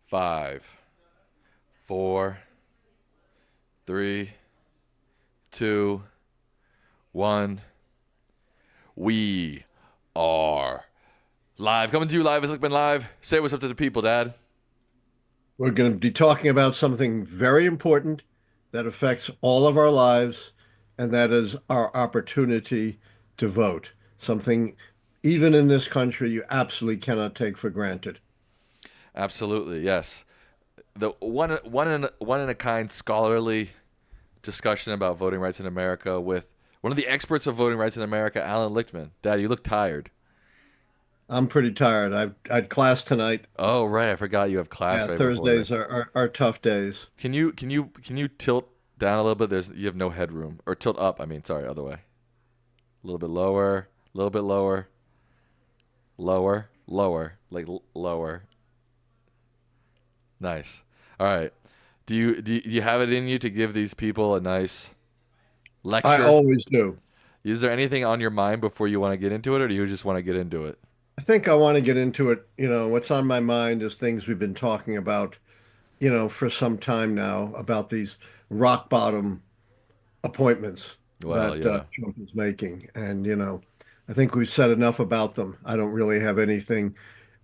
Five, four, three, two, one. We are live. Coming to you live as Lichtman Live. Say what's up to the people, Dad. We're going to be talking about something very important that affects all of our lives, and that is our opportunity to vote. Something, even in this country, you absolutely cannot take for granted. Absolutely, yes. The one in a kind scholarly discussion about voting rights in America with one of the experts of voting rights in America, Allan Lichtman. Dad, you look tired. I'm pretty tired. I had class tonight. Oh, right. I forgot you have class Yeah, right before Thursdays this. are tough days. Can you tilt down a little bit? You have no headroom. Or tilt up, I mean, sorry, other way. A little bit lower, a little bit lower, lower, like lower. Nice. All right. Do you have it in you to give these people a nice I lecture? always do. Is there anything on your mind before you want to get into it, or do you just want to get into it? I think I want to get into it. What's on my mind is things we've been talking about, for some time now about these rock bottom appointments Well, that yeah. Trump is making. And, I think we've said enough about them. I don't really have anything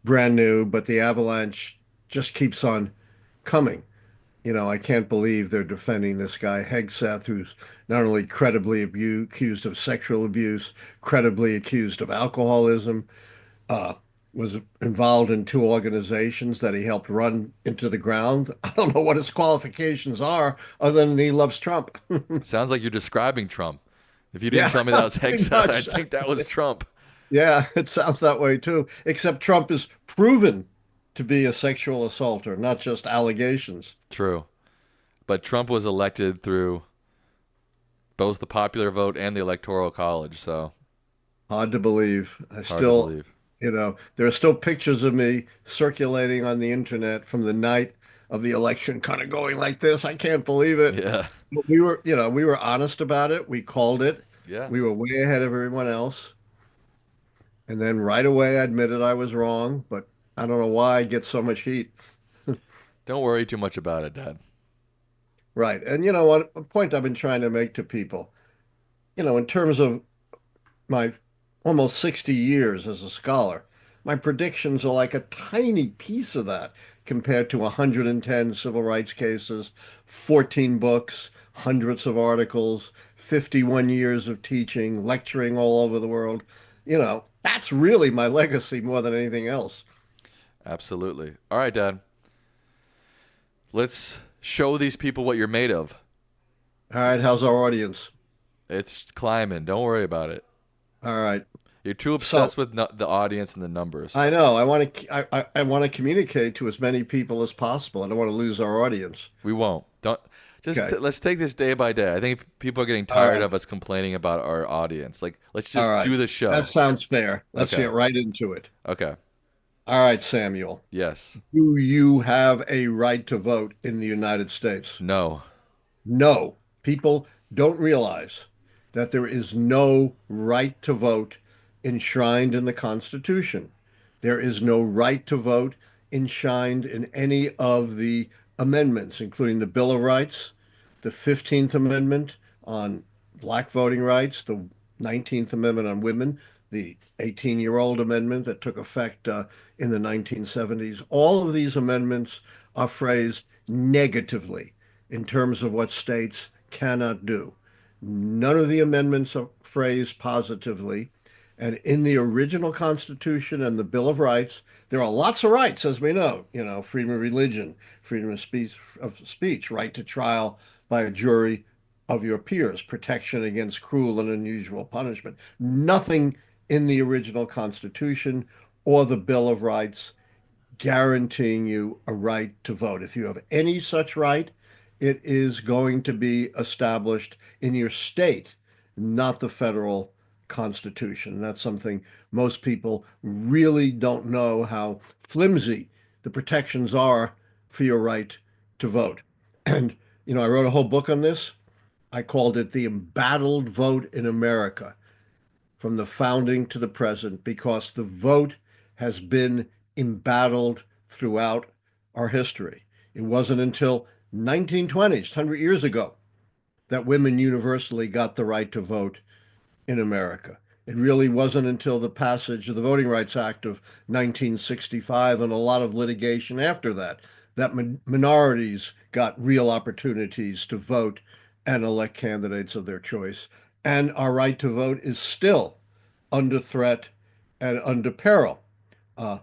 brand new, but the avalanche just keeps on coming. I can't believe they're defending this guy, Hegseth, who's not only credibly accused of sexual abuse, credibly accused of alcoholism, uh, was involved in two organizations that he helped run into the ground. I don't know what his qualifications are, other than he loves Trump. Sounds like you're describing Trump. If you didn't Yeah, tell me that was pretty Hegseth, much. I'd think that was Trump. Yeah, it sounds that way too. Except Trump is proven to be a sexual assaulter, not just allegations. True. But Trump was elected through both the popular vote and the electoral college, so Hard to believe. hard to believe. There are still pictures of me circulating on the internet from the night of the election, kind of going like this. I can't believe it. Yeah. But we were honest about it. We called it. Yeah. We were way ahead of everyone else. And then right away, I admitted I was wrong, but I don't know why I get so much heat. Don't worry too much about it, Dad. Right. And you know what? A point I've been trying to make to people, in terms of my almost 60 years as a scholar, my predictions are like a tiny piece of that compared to 110 civil rights cases, 14 books, hundreds of articles, 51 years of teaching, lecturing all over the world. That's really my legacy more than anything else. Absolutely. All right, Dad. Let's show these people what you're made of. All right, how's our audience? It's climbing. Don't worry about it. All right. You're too So obsessed with the audience and the numbers. I know I want to communicate to as many people as possible. I don't want to lose our audience. We won't. Don't just Okay. let's take this day by day. I think people are getting All tired right. of us complaining about our audience. Like, let's All just right. do the That show. sounds fair. Let's Okay. get right into it. Okay. All right, Samuel. Yes. Do you have a right to vote in the United States? No. No. People don't realize that there is no right to vote enshrined in the Constitution. There is no right to vote enshrined in any of the amendments, including the Bill of Rights, the 15th Amendment on black voting rights, the 19th Amendment on women, the 18-year-old amendment that took effect in the 1970s. All of these amendments are phrased negatively in terms of what states cannot do. None of the amendments are phrased positively. And in the original Constitution and the Bill of Rights, there are lots of rights, as we know, freedom of religion, freedom of speech, right to trial by a jury of your peers, protection against cruel and unusual punishment. Nothing in the original Constitution or the Bill of Rights guaranteeing you a right to vote. If you have any such right, it is going to be established in your state, not the federal constitution. That's something most people really don't know how flimsy the protections are for your right to vote. And, I wrote a whole book on this. I called it The Embattled Vote in America, from the founding to the present, because the vote has been embattled throughout our history. It wasn't until 1920s, 100 years ago, that women universally got the right to vote in America. It really wasn't until the passage of the Voting Rights Act of 1965 and a lot of litigation after that that minorities got real opportunities to vote and elect candidates of their choice. And our right to vote is still under threat and under peril. Uh,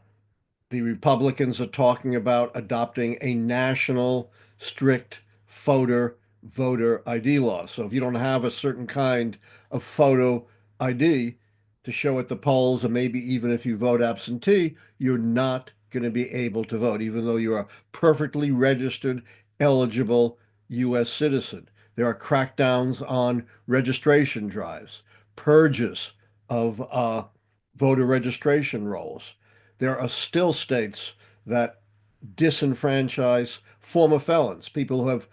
the Republicans are talking about adopting a national strict voter ID law. So if you don't have a certain kind of photo ID to show at the polls, or maybe even if you vote absentee, you're not going to be able to vote, even though you're a perfectly registered, eligible U.S. citizen. There are crackdowns on registration drives, purges of voter registration rolls. There are still states that disenfranchise former felons, people who have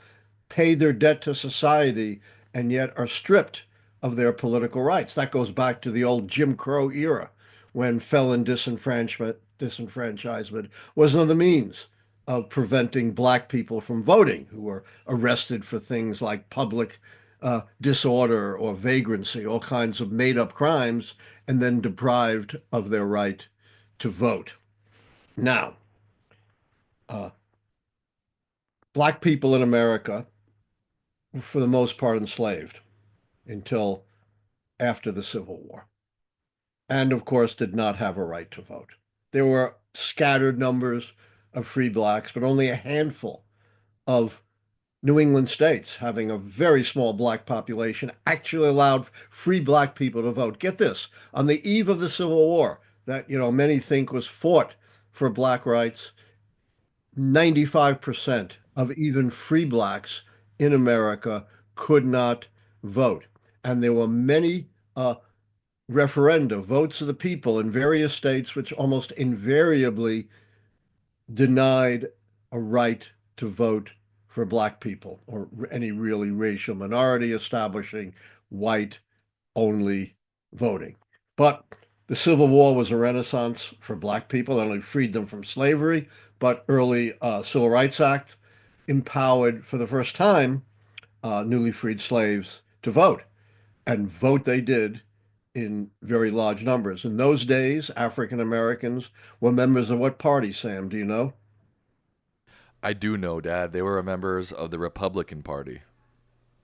paid their debt to society and yet are stripped of their political rights. That goes back to the old Jim Crow era when felon disenfranchisement was one of the means of preventing black people from voting who were arrested for things like public disorder or vagrancy, all kinds of made up crimes, and then deprived of their right to vote. Now, uh, black people in America were for the most part enslaved until after the Civil War, and of course did not have a right to vote. There were scattered numbers of free blacks, but only a handful of New England states, having a very small black population, actually allowed free black people to vote. Get this, on the eve of the Civil War, that many think was fought for black rights, 95% of even free blacks in America could not vote. And there were many referenda, votes of the people in various states, which almost invariably denied a right to vote for black people or any really racial minority, establishing white only voting. But the Civil War was a renaissance for black people, not only freed them from slavery, but early Civil Rights Act empowered for the first time newly freed slaves to vote. And vote they did in very large numbers. In those days, African Americans were members of what party, Sam? Do you know? I do know, Dad. They were members of the Republican Party.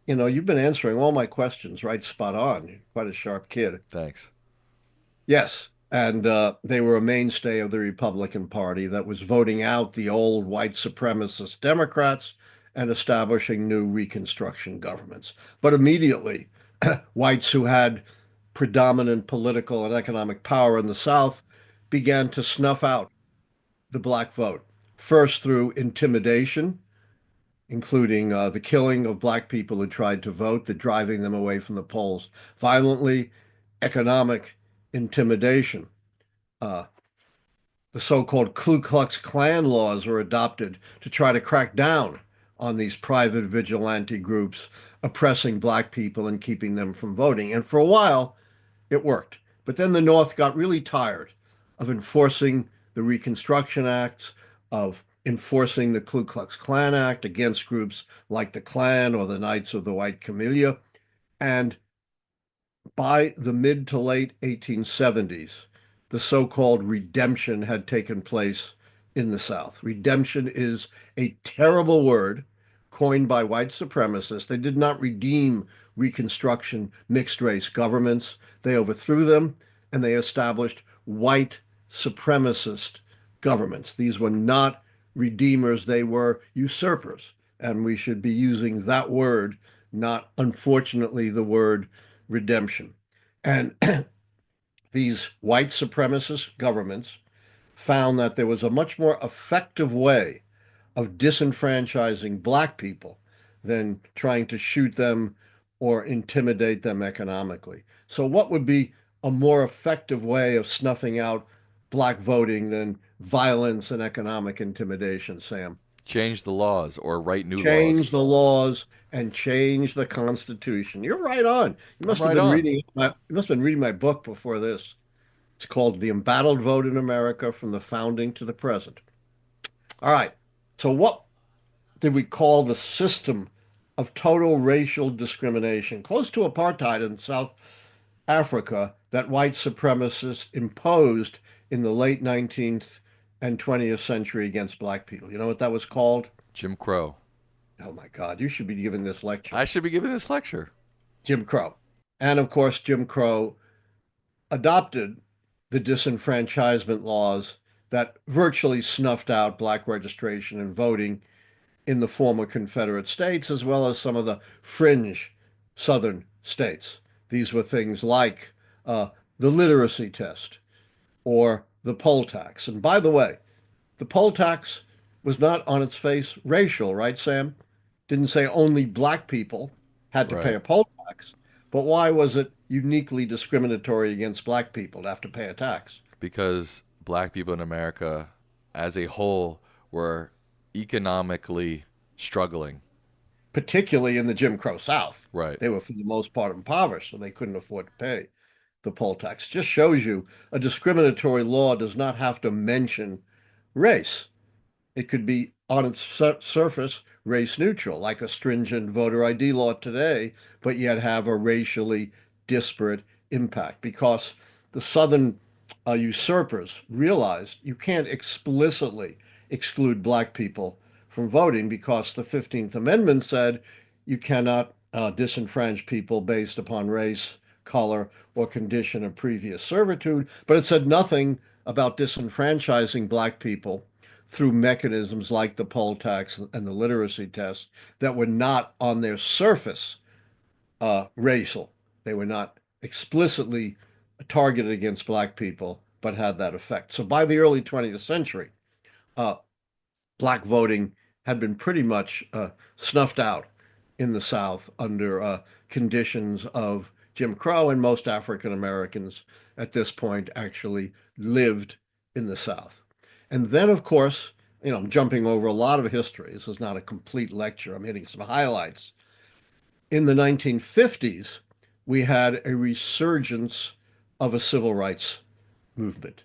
You've been answering all my questions right spot on. You're quite a sharp kid. Thanks. Yes. And they were a mainstay of the Republican Party that was voting out the old white supremacist Democrats and establishing new Reconstruction governments. But immediately, whites who had predominant political and economic power in the South began to snuff out the black vote, first through intimidation, including the killing of black people who tried to vote, the driving them away from the polls, violently economic intimidation. Uh, the so-called Ku Klux Klan laws were adopted to try to crack down on these private vigilante groups oppressing black people and keeping them from voting. And for a while, it worked. But then the North got really tired of enforcing the Reconstruction Acts, of enforcing the Ku Klux Klan Act against groups like the Klan or the Knights of the White Camellia. And by the mid to late 1870s, the so-called redemption had taken place in the South. Redemption is a terrible word coined by white supremacists. They did not redeem Reconstruction mixed race governments. They overthrew them and they established white supremacist governments. These were not redeemers, they were usurpers. And we should be using that word, not unfortunately the word redemption. And these white supremacist governments found that there was a much more effective way of disenfranchising black people than trying to shoot them or intimidate them economically. So, what would be a more effective way of snuffing out black voting than violence and economic intimidation, Sam? Change the laws or write new Change laws. the laws and change the Constitution. You're right on. You I'm must have right been on. reading my book before this. It's called The Embattled Vote in America from the Founding to the Present. All right. So what did we call the system of total racial discrimination, close to apartheid in South Africa, that white supremacists imposed in the late 19th and 20th century against black people? You know what that was called? Jim Crow. Oh my God, you should be giving this lecture. I should be giving this lecture. Jim Crow. And of course, Jim Crow adopted the disenfranchisement laws that virtually snuffed out black registration and voting in the former Confederate states, as well as some of the fringe Southern states. These were things like the literacy test or the poll tax. And by the way, the poll tax was not on its face racial, right, Sam? Didn't say only black people had to pay Right. a poll tax, but why was it uniquely discriminatory against black people to have to pay a tax? Because black people in America as a whole were economically struggling. Particularly in the Jim Crow South. Right. They were, for the most part, impoverished, so they couldn't afford to pay the poll tax. Just shows you a discriminatory law does not have to mention race. It could be on its surface race neutral, like a stringent voter ID law today, but yet have a racially disparate impact because the Southern usurpers realized you can't explicitly exclude black people from voting because the 15th Amendment said you cannot disenfranchise people based upon race, color, or condition of previous servitude, but it said nothing about disenfranchising black people through mechanisms like the poll tax and the literacy test that were not on their surface racial. They were not explicitly targeted against black people, but had that effect. So by the early 20th century, uh, black voting had been pretty much snuffed out in the South under conditions of Jim Crow, and most African Americans at this point actually lived in the South. And then, of course, I'm jumping over a lot of history. This is not a complete lecture. I'm hitting some highlights. In the 1950s, we had a resurgence of a civil rights movement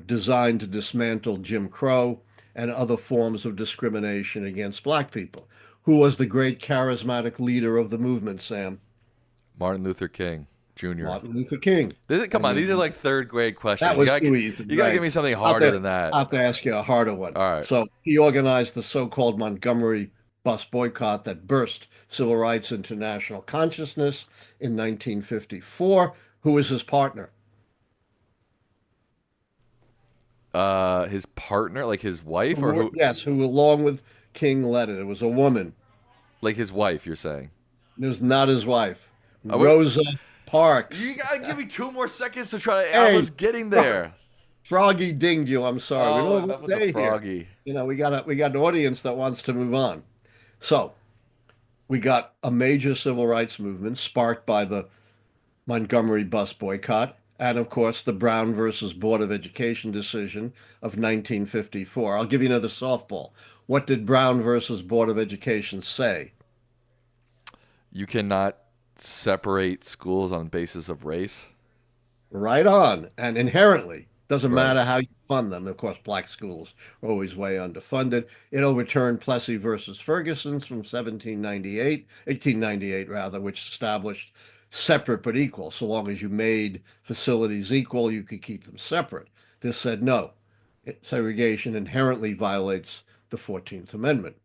designed to dismantle Jim Crow and other forms of discrimination against black people. Who was the great charismatic leader of the movement, Sam? Martin Luther King Jr. Martin Luther King. I Come on, these are mean, like third grade that questions. was too easy, You gotta give right? me something I'll have harder to, than that. I'll have to ask you a harder one. All right. So he organized the so-called Montgomery bus boycott that burst civil rights into national consciousness in 1954. Who was his partner? His partner, like his wife, or who? Yes, who along with King led it. It was a woman. Like his wife, you're saying? It was not his wife. I would, Rosa you Parks. gotta give me 2 more seconds to try to. I Hey, was getting Fro- there. Froggy dinged you. I'm sorry. We Oh, don't have enough a with the day here. froggy. We got an audience that wants to move on. So we got a major civil rights movement sparked by the Montgomery bus boycott, and of course the Brown versus Board of Education decision of 1954. I'll give you another softball. What did Brown versus Board of Education say? You cannot separate schools on basis of race. Right on. And inherently, doesn't Right. matter how you fund them. Of course, black schools are always way underfunded. It overturned Plessy versus Ferguson's from 1798, 1898 rather, which established separate but equal. So long as you made facilities equal, you could keep them separate. This said no. Segregation inherently violates the 14th Amendment.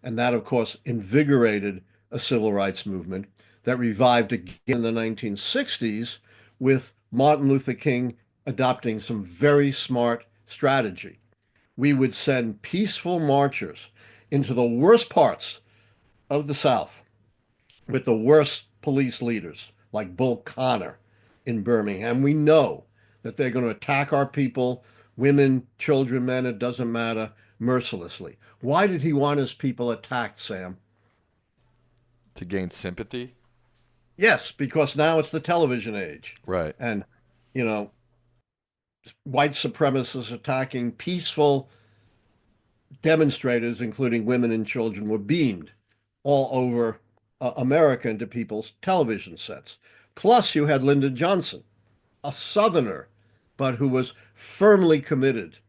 And that, of course, invigorated a civil rights movement that revived again in the 1960s with Martin Luther King adopting some very smart strategy. We would send peaceful marchers into the worst parts of the South with the worst police leaders, like Bull Connor in Birmingham. We know that they're going to attack our people, women, children, men, it doesn't matter, mercilessly. Why did he want his people attacked, Sam? To gain sympathy. Yes, because now it's the television age. Right. And, you know, white supremacists attacking peaceful demonstrators, including women and children, were beamed all over America into people's television sets. Plus, you had Lyndon Johnson, a Southerner, but who was firmly committed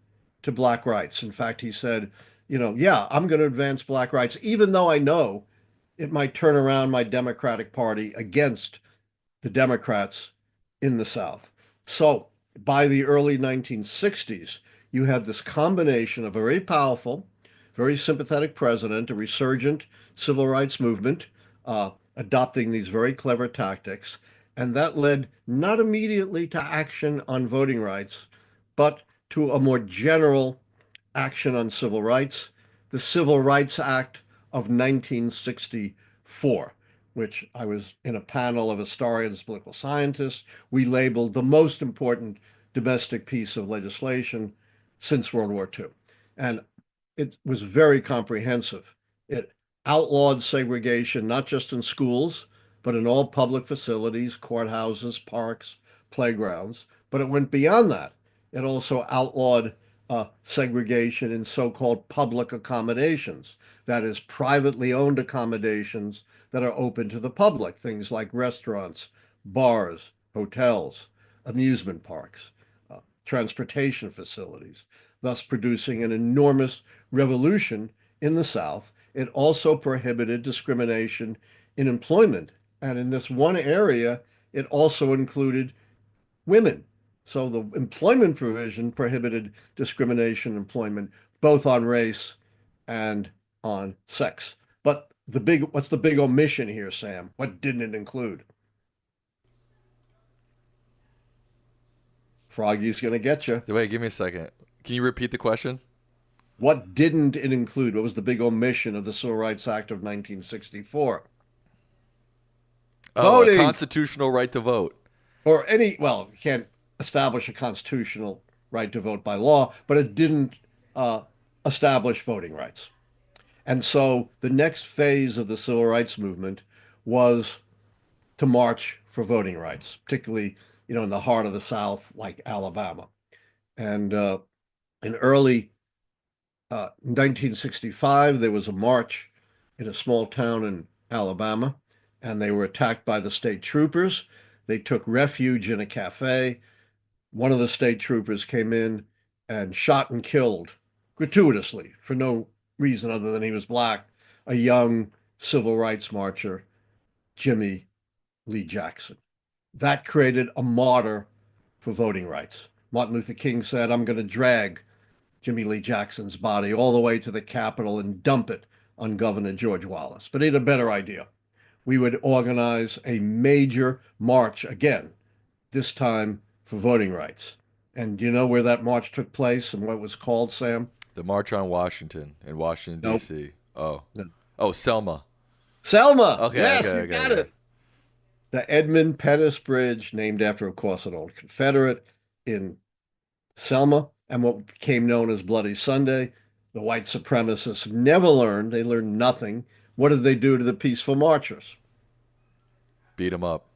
to black rights. In fact, he said, yeah, I'm going to advance black rights, even though I know it might turn around my Democratic Party against the Democrats in the South. So by the early 1960s, you had this combination of a very powerful, very sympathetic president, a resurgent civil rights movement, adopting these very clever tactics. And that led not immediately to action on voting rights, but to a more general action on civil rights, the Civil Rights Act of 1964, which I was in a panel of historians, political scientists. We labeled the most important domestic piece of legislation since World War II. And it was very comprehensive. It outlawed segregation, not just in schools, but in all public facilities, courthouses, parks, playgrounds. But it went beyond that. It also outlawed segregation in so-called public accommodations, that is, privately owned accommodations that are open to the public, things like restaurants, bars, hotels, amusement parks, transportation facilities, thus producing an enormous revolution in the South. It also prohibited discrimination in employment. And in this one area, it also included women. So the employment provision prohibited discrimination in employment, both on race and on sex. But what's the big omission here, Sam? What didn't it include? Froggy's going to get you. Wait, give me a second. Can you repeat the question? What didn't it include? What was the big omission of the Civil Rights Act of 1964? Oh, a Voting, constitutional right to vote. or any, well, you can't establish a constitutional right to vote by law, but it didn't uh, establish voting rights. And so the next phase of the civil rights movement was to march for voting rights, particularly, in the heart of the South, like Alabama. And in early 1965, there was a march in a small town in Alabama, and they were attacked by the state troopers. They took refuge in a cafe. One of the state troopers came in and shot and killed gratuitously for no reason other than he was black, a young civil rights marcher, Jimmy Lee Jackson. That created a martyr for voting rights. Martin Luther King said, I'm going to drag Jimmy Lee Jackson's body all the way to the Capitol and dump it on Governor George Wallace. But he had a better idea. We would organize a major march again, this time for voting rights. And do you know where that march took place and what it was called, Sam? The March on Washington in Washington, Nope. D.C. Oh. No. Oh, Selma. Selma. Okay, Yes, okay, you okay, got okay. it. The Edmund Pettus Bridge, named after, of course, an old Confederate in Selma, and what became known as Bloody Sunday. The white supremacists never learned, they learned nothing. What did they do to the peaceful marchers? Beat him up.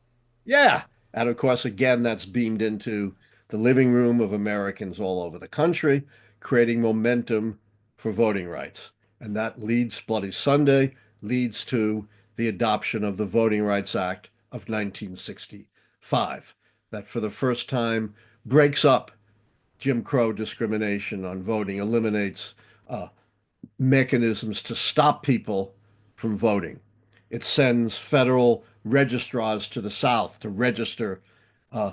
Yeah. And of course, again, that's beamed into the living room of Americans all over the country, creating momentum for voting rights. And that leads, Bloody Sunday leads to the adoption of the Voting Rights Act of 1965, that for the first time breaks up Jim Crow discrimination on voting, eliminates uh, mechanisms to stop people from voting. It sends federal registrars to the South to register uh,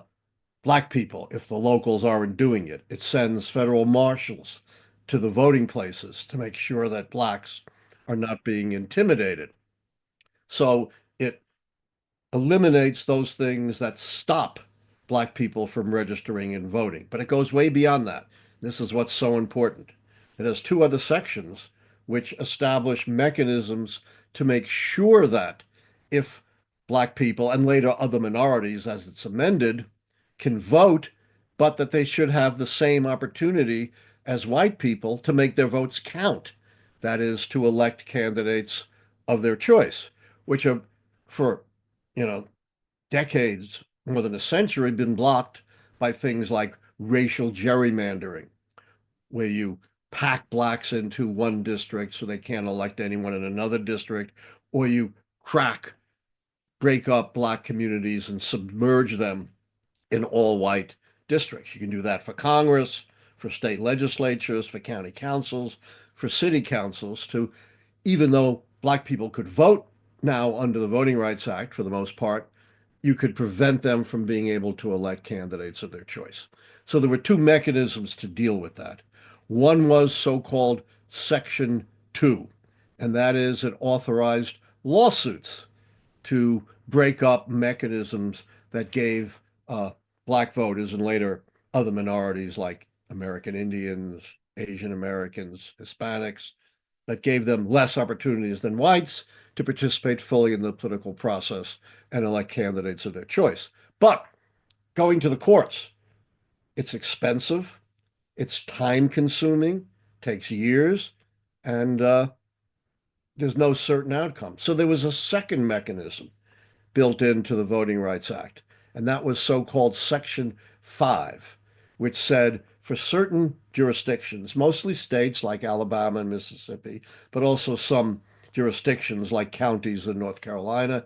black people if the locals aren't doing it. It sends federal marshals to the voting places to make sure that blacks are not being intimidated. So it eliminates those things that stop black people from registering and voting. But it goes way beyond that. This is what's so important. It has two other sections which establish mechanisms to make sure that if black people and later other minorities, as it's amended, can vote, but that they should have the same opportunity as white people to make their votes count. That is, to elect candidates of their choice, which are for, you know, decades, more than a century, been blocked by things like racial gerrymandering, where you pack blacks into one district so they can't elect anyone in another district, or you break up black communities and submerge them in all white districts. You can do that for Congress, for state legislatures, for county councils, for city councils to, even though black people could vote now under the Voting Rights Act for the most part, you could prevent them from being able to elect candidates of their choice. So there were two mechanisms to deal with that. One was so-called Section 2, and that is it authorized lawsuits to break up mechanisms that gave black voters and later other minorities like American Indians, Asian Americans, Hispanics, that gave them less opportunities than whites to participate fully in the political process and elect candidates of their choice. But going to the courts, it's expensive, it's time consuming, takes years, and there's no certain outcome. So there was a second mechanism built into the Voting Rights Act, and that was so-called Section 5, which said for certain jurisdictions, mostly states like Alabama and Mississippi, but also some jurisdictions like counties in North Carolina,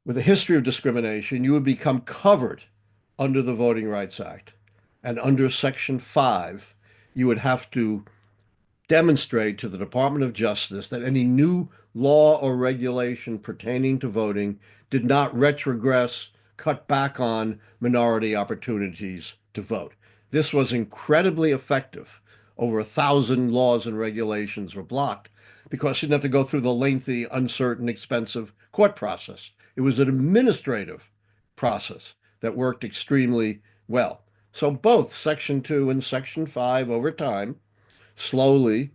with a history of discrimination, you would become covered under the Voting Rights Act. And under Section 5, you would have to demonstrate to the Department of Justice that any new law or regulation pertaining to voting did not retrogress, cut back on minority opportunities to vote. This was incredibly effective. Over 1,000 laws and regulations were blocked because you didn't have to go through the lengthy, uncertain, expensive court process. It was an administrative process that worked extremely well. So both Section 2 and Section 5 over time slowly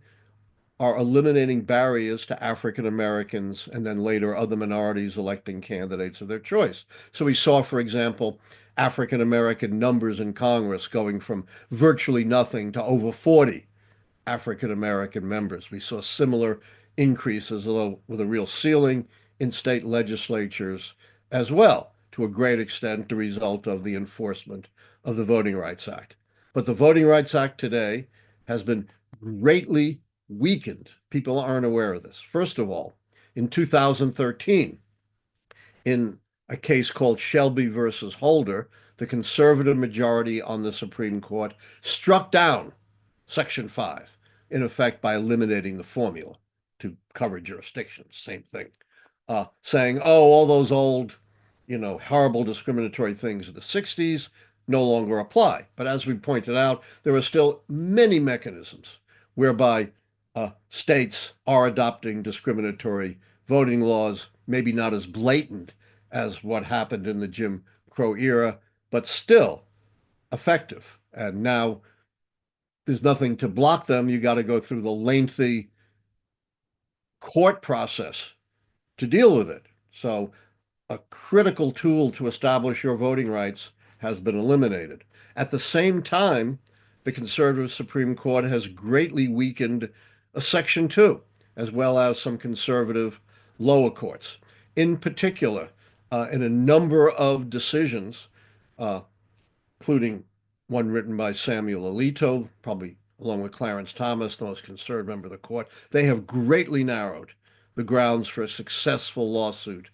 are eliminating barriers to African Americans and then later other minorities electing candidates of their choice. So we saw, for example, African American numbers in Congress going from virtually nothing to over 40 African American members. We saw similar increases, although with a real ceiling in state legislatures as well, to a great extent, the result of the enforcement of the Voting Rights Act. But the Voting Rights Act today has been greatly weakened. People aren't aware of this. First of all, in 2013, in a case called Shelby versus Holder, the conservative majority on the Supreme Court struck down Section 5, in effect by eliminating the formula to cover jurisdictions. Same thing. Saying, oh, all those old, horrible discriminatory things of the 60s no longer apply. But as we pointed out, there are still many mechanisms whereby states are adopting discriminatory voting laws, maybe not as blatant as what happened in the Jim Crow era, but still effective. And now there's nothing to block them. You got to go through the lengthy court process to deal with it. So a critical tool to establish your voting rights has been eliminated. At the same time, the conservative Supreme Court has greatly weakened a Section 2, as well as some conservative lower courts. In particular, in a number of decisions, uh, including one written by Samuel Alito, probably along with Clarence Thomas, the most conservative member of the court, they have greatly narrowed the grounds for a successful lawsuit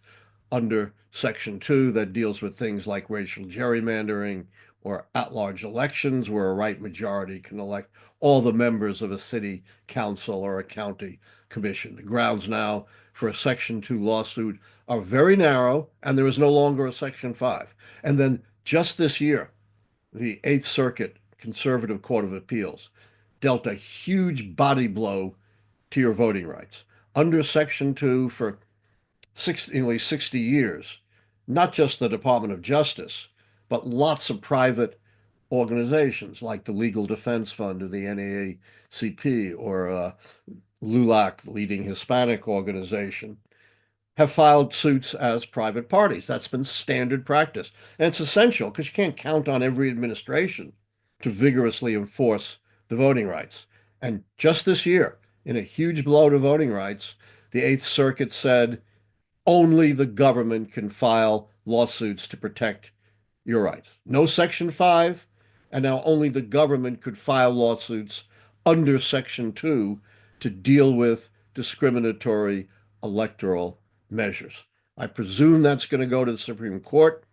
under Section 2 that deals with things like racial gerrymandering or at-large elections where a right majority can elect all the members of a city council or a county commission. The grounds now for a Section 2 lawsuit are very narrow, and there is no longer a Section 5. And then just this year, the Eighth Circuit Conservative Court of Appeals dealt a huge body blow to your voting rights. Under Section 2 for nearly 60 years, not just the Department of Justice, but lots of private organizations like the Legal Defense Fund or the NAACP or LULAC, the leading Hispanic organization, have filed suits as private parties. That's been standard practice. And it's essential because you can't count on every administration to vigorously enforce the voting rights. And just this year, in a huge blow to voting rights, the Eighth Circuit said only the government can file lawsuits to protect your rights. No Section 5, and now only the government could file lawsuits under Section 2 to deal with discriminatory electoral measures. I presume that's going to go to the Supreme Court,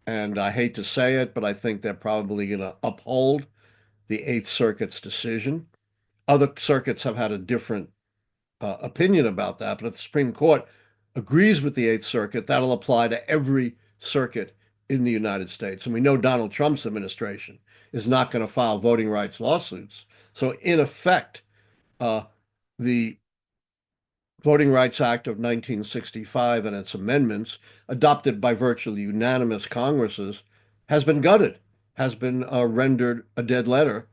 and I hate to say it, but I think they're probably going to uphold the Eighth Circuit's decision. Other circuits have had a different opinion about that, but if the Supreme Court agrees with the Eighth Circuit, that'll apply to every circuit in the United States. And we know Donald Trump's administration is not going to file voting rights lawsuits. So, in effect, uh, the Voting Rights Act of 1965 and its amendments, adopted by virtually unanimous Congresses, has been gutted, has been rendered a dead letter,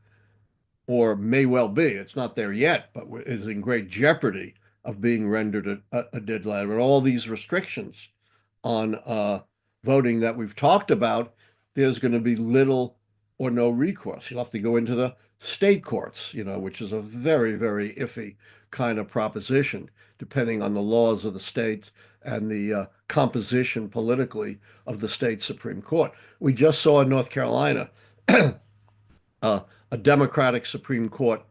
or may well be. It's not there yet, but is in great jeopardy of being rendered a dead letter. And all these restrictions on voting that we've talked about, there's going to be little or no recourse. You'll have to go into the state courts, which is a very, very iffy kind of proposition, depending on the laws of the state and the composition politically of the state Supreme Court. We just saw in North Carolina uh, a Democratic Supreme Court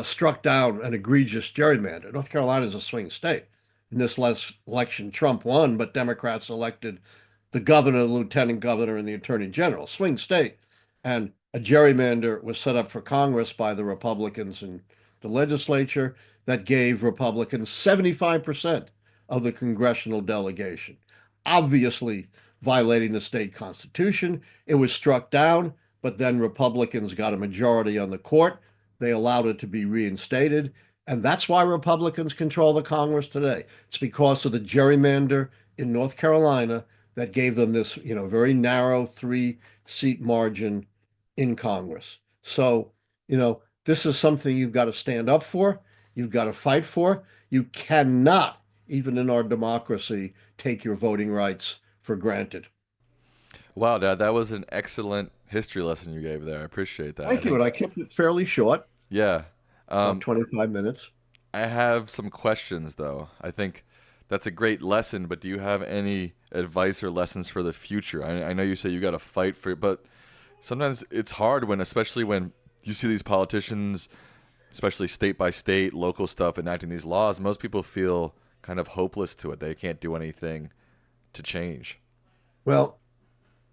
struck down an egregious gerrymander. North Carolina is a swing state. In this last election, Trump won, but Democrats elected the governor, the lieutenant governor, and the attorney general. Swing state. And a gerrymander was set up for Congress by the Republicans in the legislature that gave Republicans 75% of the congressional delegation, obviously violating the state constitution. It was struck down, but then Republicans got a majority on the court. They allowed it to be reinstated. And that's why Republicans control the Congress today. It's because of the gerrymander in North Carolina that gave them this, very narrow 3-seat margin in Congress. So, this is something you've got to stand up for. You've got to fight for. You cannot, even in our democracy, take your voting rights for granted. Wow, Dad, that was an excellent history lesson you gave there. I appreciate that. I Thank you. And think, I kept it fairly short, yeah. about Um, 25 minutes. I have some questions though. I think that's a great lesson, but do you have any advice or lessons for the future? I know you say you got to fight for it, but sometimes it's hard when, especially when you see these politicians, especially state by state, local stuff, enacting these laws. Most people feel kind of hopeless to it. They can't do anything to change. Well,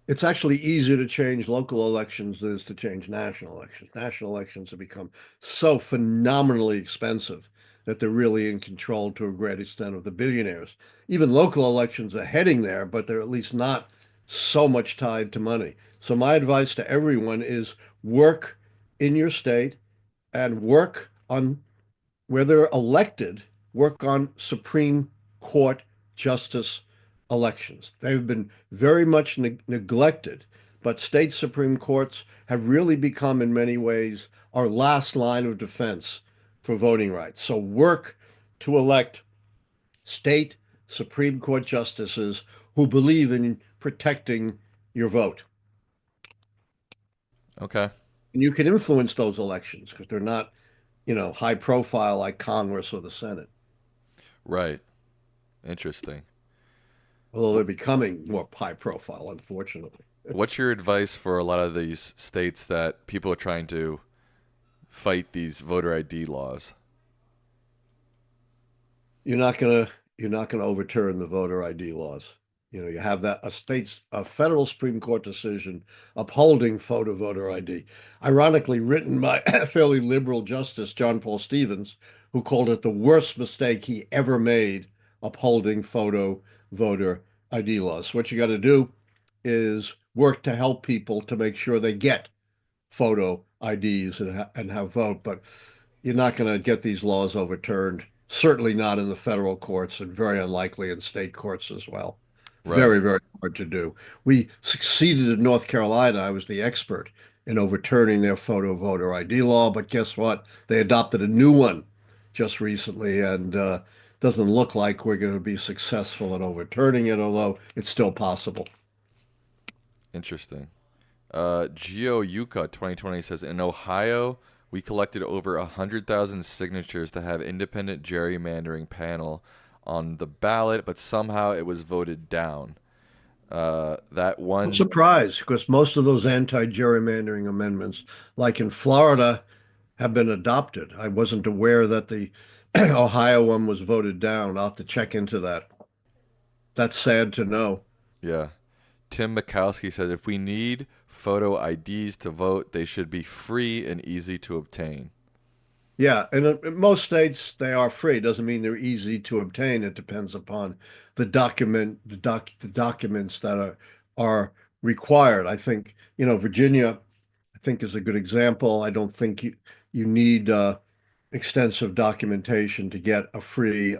it's actually easier to change local elections than it is to change national elections. National elections have become so phenomenally expensive that they're really in control to a great extent of the billionaires. Even local elections are heading there, but they're at least not so much tied to money. So my advice to everyone is work in your state and work on where they're elected, work on Supreme Court justice elections. They've been very much neglected, but state Supreme Courts have really become, in many ways, our last line of defense for voting rights. So work to elect state Supreme Court justices who believe in protecting your vote. Okay. And you can influence those elections because they're not, high profile like Congress or the Senate, Right. Interesting. although they're becoming more high profile, unfortunately. What's your advice for a lot of these states that people are trying to fight these voter ID laws? You're not gonna overturn the voter ID laws. You have that a federal Supreme Court decision upholding photo voter ID, ironically written by fairly liberal Justice John Paul Stevens, who called it the worst mistake he ever made upholding photo voter ID laws. So what you got to do is work to help people to make sure they get photo IDs and have vote, but you're not going to get these laws overturned. Certainly not in the federal courts, and very unlikely in state courts as well. Right. Very, very hard to do. We succeeded in North Carolina. I was the expert in overturning their photo voter ID law, but guess what? They adopted a new one just recently, and doesn't look like we're going to be successful in overturning it, although it's still possible. Interesting. Geo Yuka 2020 says in Ohio, we collected over 100,000 signatures to have independent gerrymandering panel on the ballot, but somehow it was voted down. That I'm one, surprised because most of those anti-gerrymandering amendments, like in Florida, have been adopted. I wasn't aware that the Ohio one was voted down. I'll have to check into that. That's sad to know. yeah. Tim Mikowski says if we need photo IDs to vote, they should be free and easy to obtain. Yeah, and in most states they are free. Doesn't mean they're easy to obtain. It depends upon the documents that are required. I think, Virginia, I think is a good example. I don't think you need extensive documentation to get a free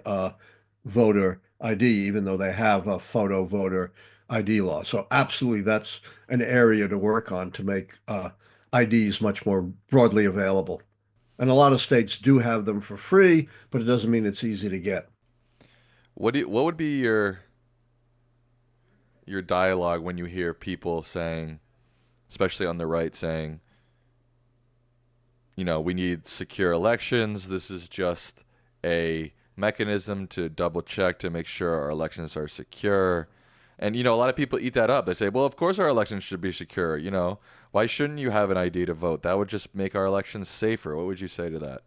voter ID, even though they have a photo voter ID law. So absolutely, that's an area to work on to make IDs much more broadly available. And a lot of states do have them for free, but it doesn't mean it's easy to get. What would be your dialogue when you hear people saying, especially on the right, saying, we need secure elections. This is just a mechanism to double check to make sure our elections are secure. And a lot of people eat that up. They say, "Well, of course our elections should be secure. Why shouldn't you have an ID to vote? That would just make our elections safer." What would you say to that?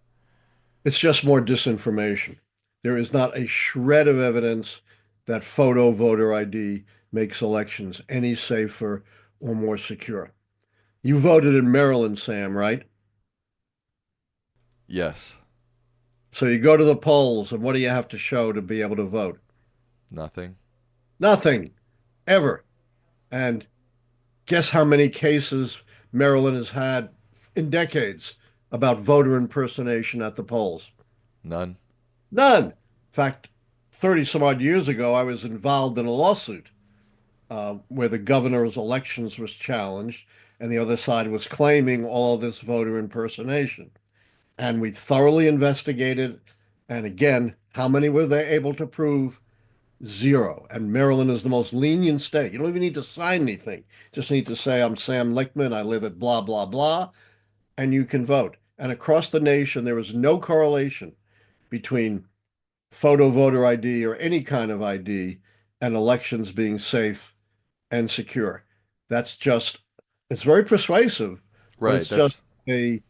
It's just more disinformation. There is not a shred of evidence that photo voter ID makes elections any safer or more secure. You voted in Maryland, Sam, right? Yes. So you go to the polls, and what do you have to show to be able to vote? Nothing. Nothing, ever. And guess how many cases Maryland has had in decades about voter impersonation at the polls? None. None. In fact, 30 some odd years ago, I was involved in a lawsuit where the governor's elections was challenged, and the other side was claiming all this voter impersonation. And we thoroughly investigated. And again, how many were they able to prove? Zero. And Maryland is the most lenient state. You don't even need to sign anything. Just need to say, I'm Sam Lichtman. I live at blah, blah, blah, and you can vote. And across the nation, there is no correlation between photo voter ID or any kind of ID and elections being safe and secure. That's just, it's very persuasive, but Right. it's just That's a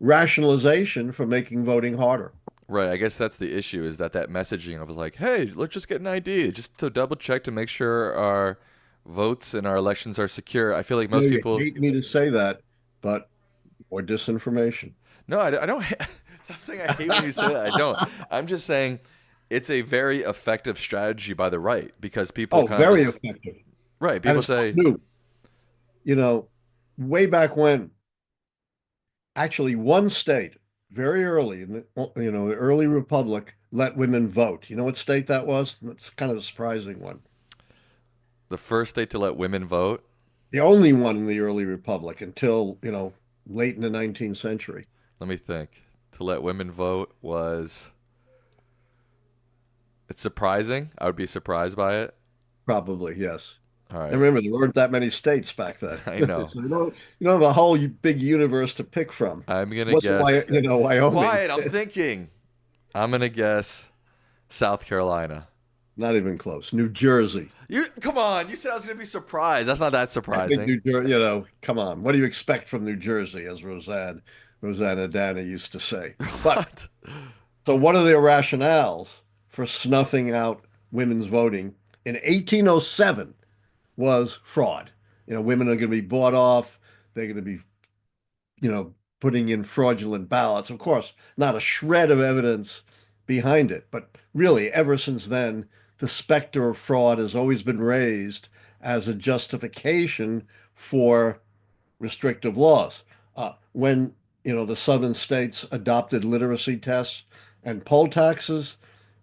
rationalization for making voting harder. right. I guess that's the issue is that messaging of like, hey, let's just get an ID just to double check to make sure our votes and our elections are secure. I feel like I know most you people. hate me to say that, but or disinformation. No, I don't. Stop saying I hate when you say that. I don't. I'm just saying it's a very effective strategy by the right because people Oh, kind of very just effective. right. And People it's not say new. You know, way back when, actually one state, very early in the early republic, let women vote. You know what state that was? That's kind of a surprising one. the first state to let women vote. The only one in the early republic until, late in the 19th century. Let me think. To let women vote was it's surprising. I would be surprised by it. Probably, yes. All And right. remember, there weren't that many states back then. I know. So you don't have a whole big universe to pick from. I'm gonna Wasn't guess. Wyoming. Quiet. I'm thinking. I'm gonna guess South Carolina. Not even close. New Jersey. You come on. You said I was gonna be surprised. That's not that I think surprising. New Jersey, come on. What do you expect from New Jersey, as Rosanna Dana used to say. But What? so one of their rationales for snuffing out women's voting in 1807 was fraud. Women are going to be bought off. They're going to be, putting in fraudulent ballots. Of course, not a shred of evidence behind it. But really, ever since then, the specter of fraud has always been raised as a justification for restrictive laws. When the southern states adopted literacy tests and poll taxes,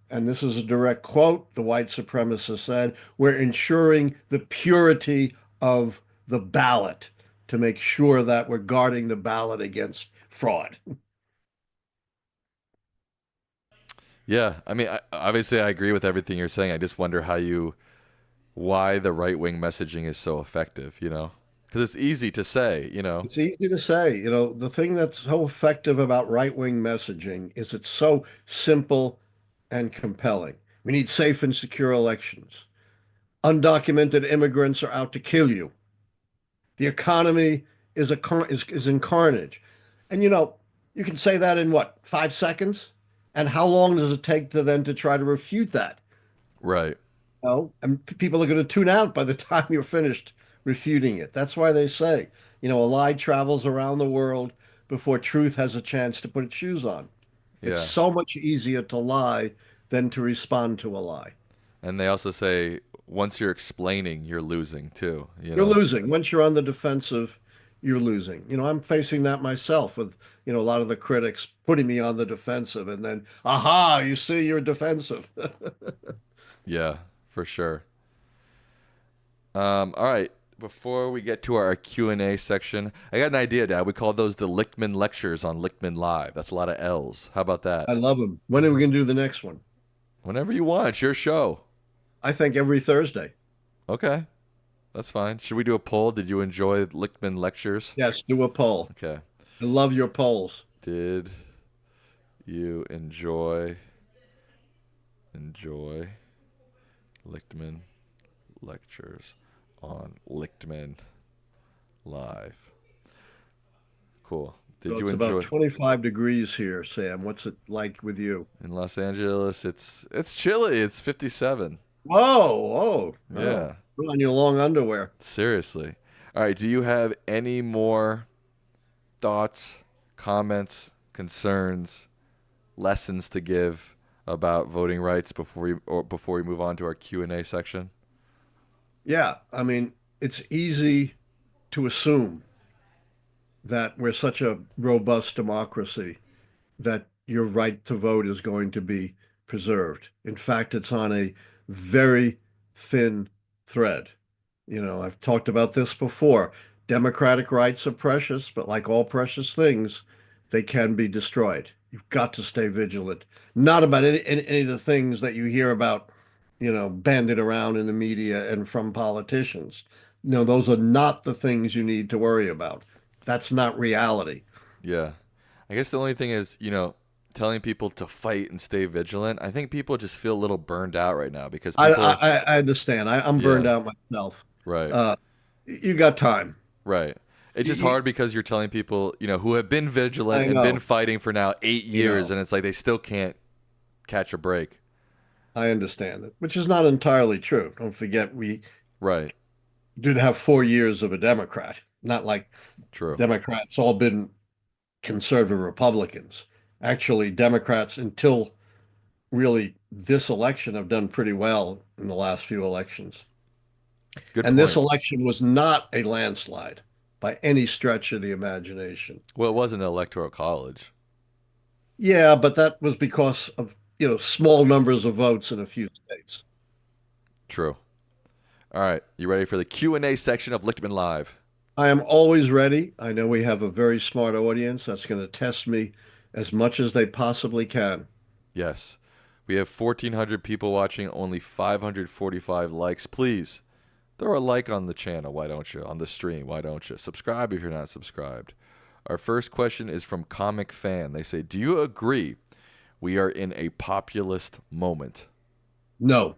and this is a direct quote, the white supremacist said, "We're ensuring the purity of the ballot to make sure that we're guarding the ballot against fraud." Yeah. I mean, obviously, I agree with everything you're saying. I just wonder why the right wing messaging is so effective. Because it's easy to say. It's easy to say. The thing that's so effective about right-wing messaging is it's so simple and compelling. We need safe and secure elections. Undocumented immigrants are out to kill you. The economy is in carnage. And you can say that in what, 5 seconds? And how long does it take to try to refute that? Right. And people are going to tune out by the time you're finished refuting it. That's why they say, a lie travels around the world before truth has a chance to put its shoes on. It's Yeah. so much easier to lie than to respond to a lie. And they also say once you're explaining, you're losing too, you You're know. losing. Once you're on the defensive, you're losing. I'm facing that myself with, a lot of the critics putting me on the defensive and then, aha, you see, you're defensive. Yeah, for sure. All right. Before we get to our Q&A section, I got an idea, Dad. We call those the Lichtman lectures on Lichtman Live. That's a lot of L's. How about that? I love them. When are we going to do the next one? Whenever you want. It's your show. I think every Thursday. Okay. That's fine. Should we do a poll? Did you enjoy Lichtman lectures? Yes, do a poll. Okay. I love your polls. Did you enjoy Lichtman lectures on Lichtman Live? Cool. So Did you it's about enjoy 25 degrees here, Sam. What's it like with you? in Los Angeles? It's chilly. It's 57. Whoa, oh, Yeah. put on your long underwear. Seriously. All right, do you have any more thoughts, comments, concerns, lessons to give about voting rights before we move on to our Q&A section? Yeah, I mean, it's easy to assume that we're such a robust democracy that your right to vote is going to be preserved. In fact, it's on a very thin thread. I've talked about this before. Democratic rights are precious, but like all precious things, they can be destroyed. You've got to stay vigilant. Not about any of the things that you hear about, bandied around in the media and from politicians. No, those are not the things you need to worry about. That's not reality. Yeah. I guess the only thing is, telling people to fight and stay vigilant. I think people just feel a little burned out right now because I people are, I, I understand. I'm burned yeah, out myself. right. Uh, you got time. Right. It's just You- hard because you're telling people, who have been vigilant I and been know. fighting for now 8 years, know. and it's like they still can't catch a break. I understand it, which is not entirely true. Don't forget, we Right. did have 4 years of a Democrat. Not like True. Democrats all been conservative Republicans. Actually, Democrats until really this election have done pretty well in the last few elections. Good And this point. election was not a landslide by any stretch of the imagination. Well, it wasn't an electoral college. Yeah, but that was because of, small numbers of votes in a few states. True. All right. You ready for the Q&A section of Lichtman Live? I am always ready. I know we have a very smart audience that's going to test me as much as they possibly can. Yes. We have 1,400 people watching, only 545 likes. Please throw a like on the channel. Why don't you? On the stream. Why don't you? Subscribe if you're not subscribed. Our first question is from Comic Fan. They say, do you agree we are in a populist moment? No,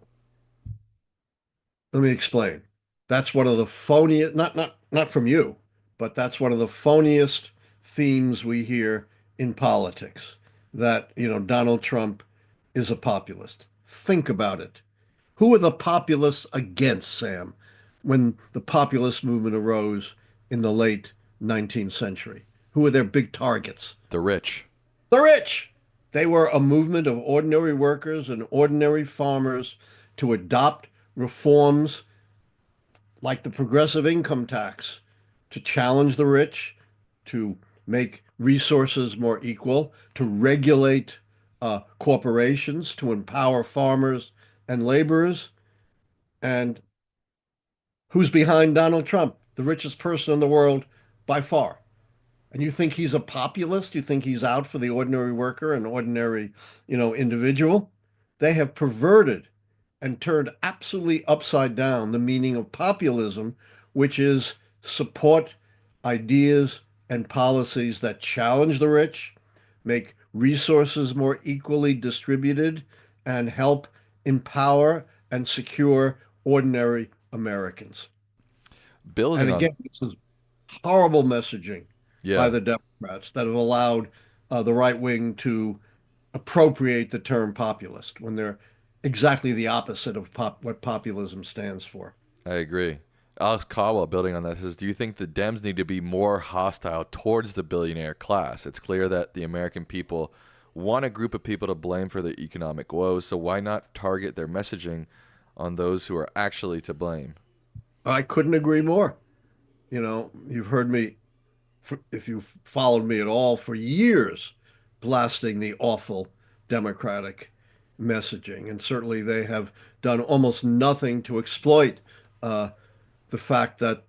let me explain. That's one of the phoniest, not from you, but that's one of the phoniest themes we hear in politics, that, Donald Trump is a populist. Think about it. Who are the populists against, Sam, when the populist movement arose in the late 19th century? Who were their big targets? The rich. The rich. They were a movement of ordinary workers and ordinary farmers to adopt reforms like the progressive income tax to challenge the rich, to make resources more equal, to regulate corporations, to empower farmers and laborers. And who's behind Donald Trump? The richest person in the world by far. And you think he's a populist? You think he's out for the ordinary worker and ordinary, individual? They have perverted and turned absolutely upside down the meaning of populism, which is support ideas and policies that challenge the rich, make resources more equally distributed, and help empower and secure ordinary Americans. Building And on, again, this is horrible messaging by yeah, the Democrats that have allowed the right wing to appropriate the term populist when they're exactly the opposite of what populism stands for. I agree. Alex Caldwell, building on that, says, do you think the Dems need to be more hostile towards the billionaire class? It's clear that the American people want a group of people to blame for their economic woes, so why not target their messaging on those who are actually to blame? I couldn't agree more. You've heard me, if you've followed me at all, for years blasting the awful Democratic messaging. And certainly they have done almost nothing to exploit uh, the fact that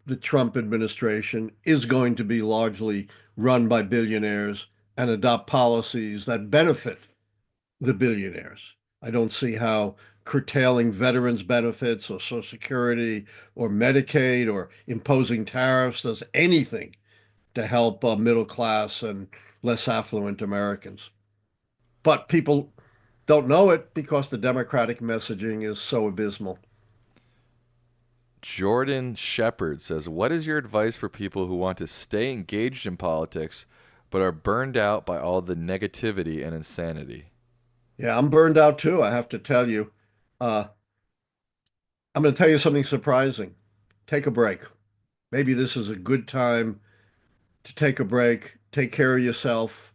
the Trump administration is going to be largely run by billionaires and adopt policies that benefit the billionaires. I don't see how curtailing veterans benefits or Social Security or Medicaid or imposing tariffs does anything to help middle class and less affluent Americans. But people don't know it because the Democratic messaging is so abysmal. Jordan Shepard says, what is your advice for people who want to stay engaged in politics but are burned out by all the negativity and insanity? Yeah, I'm burned out too, I have to tell you. Uh, I'm going to tell you something surprising. Take a break. Maybe this is a good time to take a break, take care of yourself,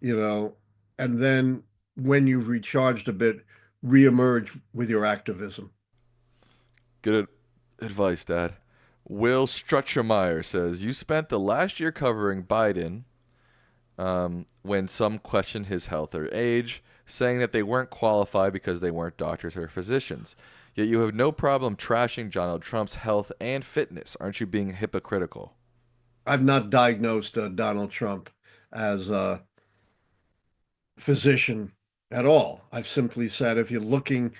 you know, and then when you've recharged a bit, reemerge with your activism. Good advice, Dad. Will Strutchermeyer says, you spent the last year covering Biden when some questioned his health or age, saying that they weren't qualified because they weren't doctors or physicians. Yet you have no problem trashing Donald Trump's health and fitness. Aren't you being hypocritical? I've not diagnosed Donald Trump as a physician at all. I've simply said if you're looking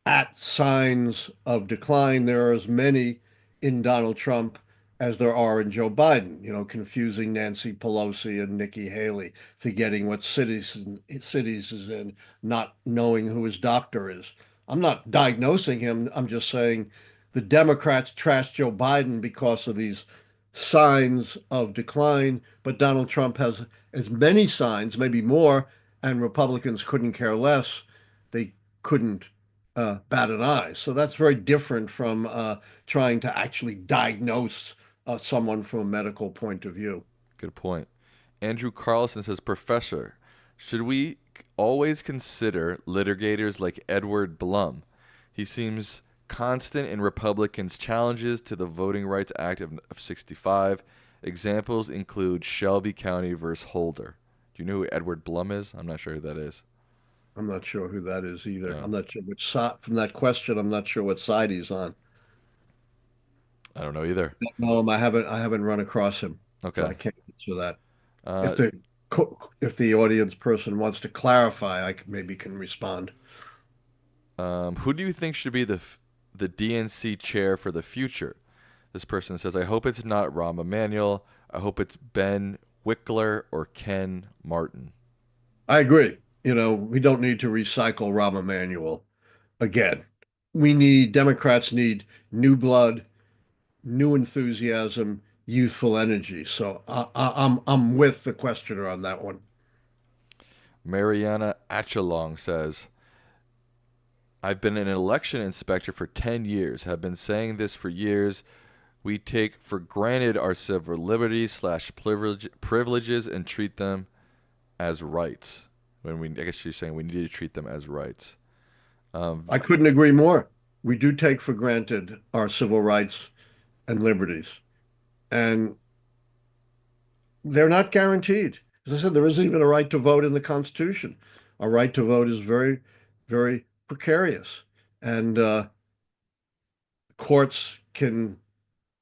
at signs of decline, there are as many in Donald Trump as there are in Joe Biden, confusing Nancy Pelosi and Nikki Haley, forgetting what cities is in, not knowing who his doctor is. I'm not diagnosing him. I'm just saying the Democrats trashed Joe Biden because of these signs of decline, but Donald Trump has as many signs, maybe more, and Republicans couldn't care less. They couldn't bat an eye. So that's very different from trying to actually diagnose someone from a medical point of view. Good point. Andrew Carlson says, Professor, should we always consider litigators like Edward Blum? He seems constant in Republicans' challenges to the Voting Rights Act of 65. Examples include Shelby County versus Holder. Do you know who Edward Blum is? I'm not sure who that is. I'm not sure who that is either. No, I'm not sure which side from that question. I'm not sure what side he's on. I don't know either. No, I haven't run across him, so Okay. I can't answer that. Uh, If the if the audience person wants to clarify, maybe can respond. who do you think should be the DNC chair for the future? This person says, I hope it's not Rahm Emanuel. I hope it's Ben Wickler or Ken Martin. I agree. We don't need to recycle Rahm Emanuel again. Democrats need new blood, new enthusiasm, youthful energy. So I'm with the questioner on that one. Mariana Achalong says, I've been an election inspector for 10 years, have been saying this for years. We take for granted our civil liberties slash privileges and treat them as rights. I guess she's saying we need to treat them as rights. I couldn't agree more. We do take for granted our civil rights and liberties, and they're not guaranteed. As I said, there isn't even a right to vote in the Constitution. Our right to vote is very, very precarious, and courts can,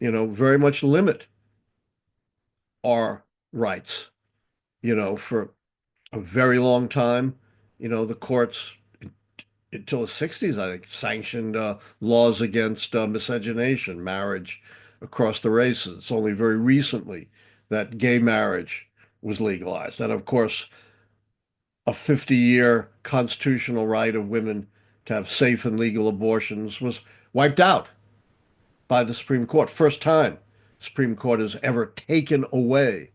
very much limit our rights. For a very long time, the courts until the 60s, I think, sanctioned laws against miscegenation, marriage across the races. It's only very recently that gay marriage was legalized. And of course, a 50-year constitutional right of women to have safe and legal abortions was wiped out by the Supreme Court. First time the Supreme Court has ever taken away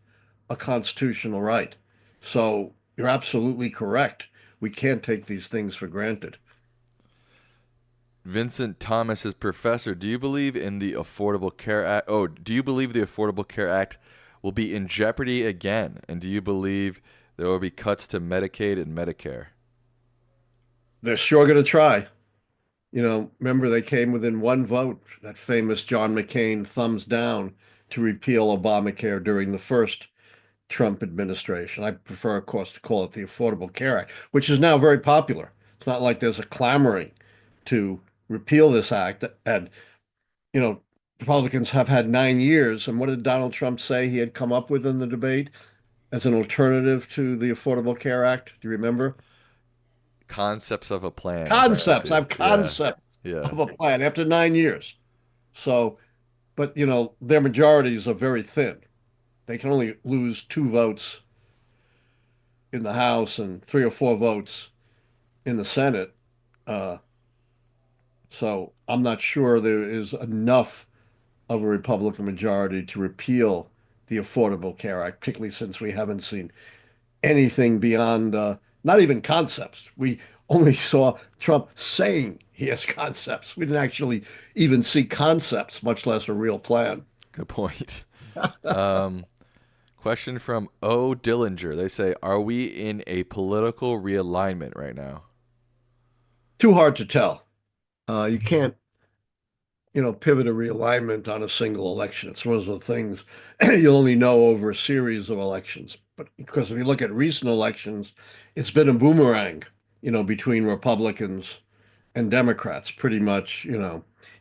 a constitutional right. So you're absolutely correct. We can't take these things for granted. Vincent Thomas is Professor, do you believe in the Affordable Care Act? Oh, do you believe the Affordable Care Act will be in jeopardy again? And do you believe There will be cuts to Medicaid and Medicare. They're sure going to try. Remember they came within one vote, that famous John McCain thumbs down to repeal Obamacare during the first Trump administration. I prefer, of course, to call it the Affordable Care Act, which is now very popular. It's not like there's a clamoring to repeal this act. And, you know, Republicans have had 9 years. And what did Donald Trump say he had come up with in the debate as an alternative to the Affordable Care Act? Do you remember? Concepts of a plan, as I see Concepts. I it. have Yeah. concept Yeah. of a plan after 9 years. So, but their majorities are very thin. They can only lose 2 votes in the House and 3 or 4 votes in the Senate. Uh, so I'm not sure there is enough of a Republican majority to repeal the Affordable Care Act, particularly since we haven't seen anything beyond not even concepts. We only saw Trump saying he has concepts. We didn't actually even see concepts, much less a real plan. Good point. Um, Question from O. Dillinger. They say, "Are we in a political realignment right now?" Too hard to tell. You can't pivot a realignment on a single election. It's one of the things you'll only know over a series of elections. But because if you look at recent elections, it's been a boomerang, between Republicans and Democrats, pretty much,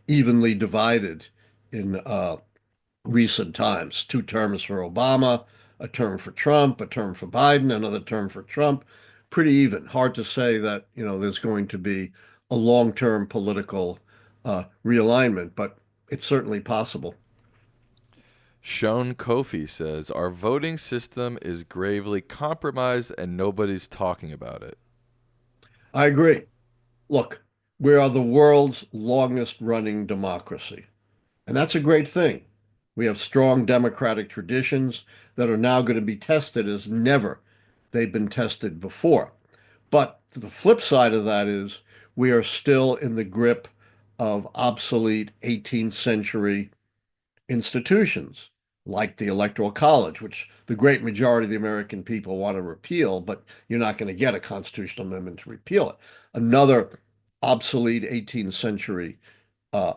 evenly divided in recent times. 2 terms for Obama, a term for Trump, a term for Biden, another term for Trump. Pretty even. Hard to say that, there's going to be a long-term political realignment, but it's certainly possible. Sean Kofi says, "Our voting system is gravely compromised and nobody's talking about it." I agree. Look, we are the world's longest running democracy, and that's a great thing. We have strong democratic traditions that are now going to be tested as never they've been tested before. But the flip side of that is we are still in the grip of obsolete 18th century institutions like the Electoral College, which the great majority of the American people want to repeal, but you're not going to get a constitutional amendment to repeal it. Another obsolete 18th century uh,